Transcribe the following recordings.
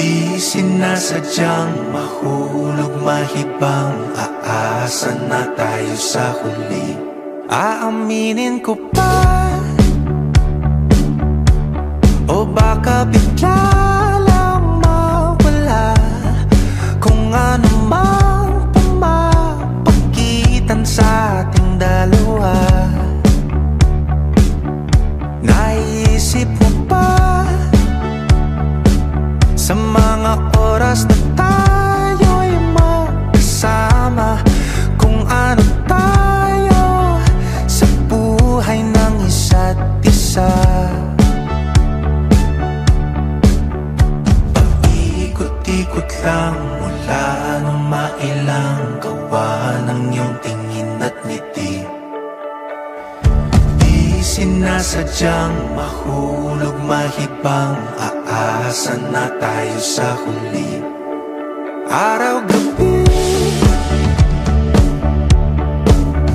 Di sinasadyang mahulog mahibang, aasa na tayo sa huli. Aaminin ko pa, o baka bigla lang mawala kung ano mang pumapagitan sa ating dalawa. Naisip mo pa sa mga oras na tayo'y magkasama, kung ano tayo sa buhay ng isa't isa. Paikot-ikot lang mula nung mailang gawa ng iyong tingin at ngiti. Di sinasadyang mahulog mahibang, aasa na tayo sa huli. Araw-gabi,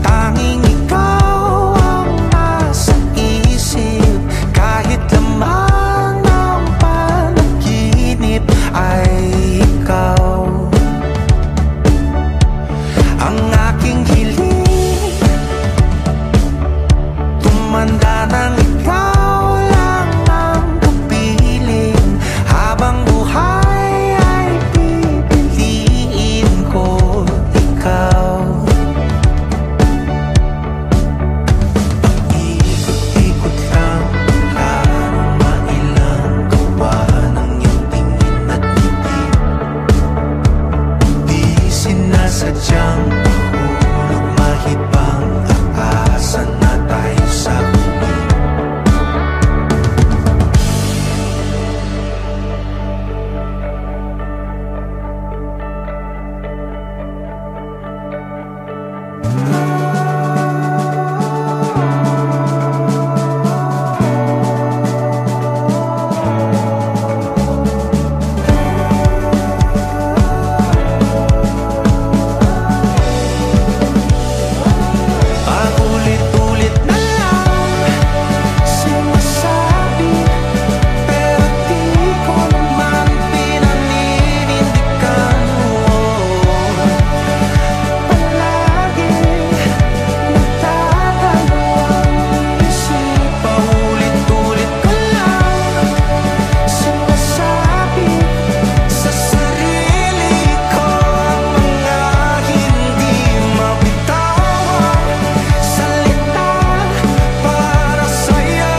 tanging ikaw ang nasa isip. Kahit lamang ng panaginip ay ikaw ang aking hiling. Tumanda ng ikaw lang ang kapiling, habang buhay ay pipiliin ko ikaw. Paikot-ikot lang mula nung mailang gawa ng iyong tingin at ngiti. Di sinasadyang mahulog mahibang, aasa na tayo sa huli. Paulit-ulit na lang sinasabi, pero di ko naman pinaninindigan mo. Palagi nagdadalawang isip. Paulit-ulit ko lang sinasabi sa sarili ko ang mga hindi mabitawang salita para sa'yo.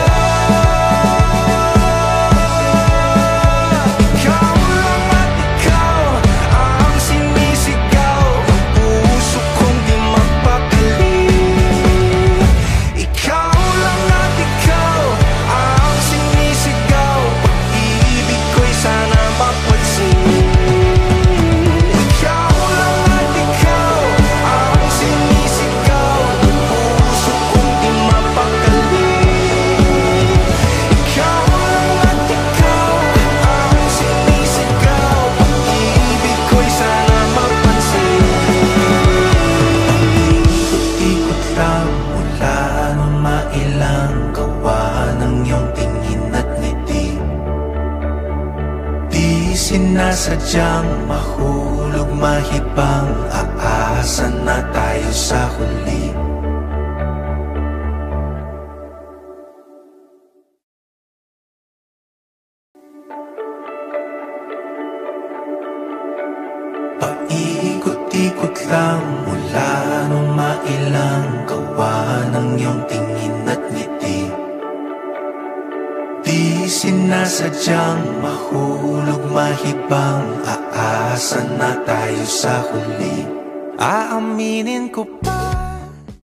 Ikaw lang at ikaw ang sinisigaw, ang puso kong di mapakali. Ikaw lang at ikaw ang sinisigaw, pag-ibig ko'y sana mapansin. Ikaw lang at ikaw ang sinisigaw, ang puso kong di mapakali. Ikaw lang at ikaw ang sinisigaw, pag-ibig ko'y sana mapansin. Ikot-ikot lang mula nung mailang gawa ng iyong tingin at ngiti. Di sinasadyang mahulog mahibang, aasa na tayo sa huli. Paikot-ikot lang mula nung mailang gawa ng iyong tingin at ngiti. Di sinasadyang mahulog mahibang, aasa na tayo sa huli. Aaminin ko pa,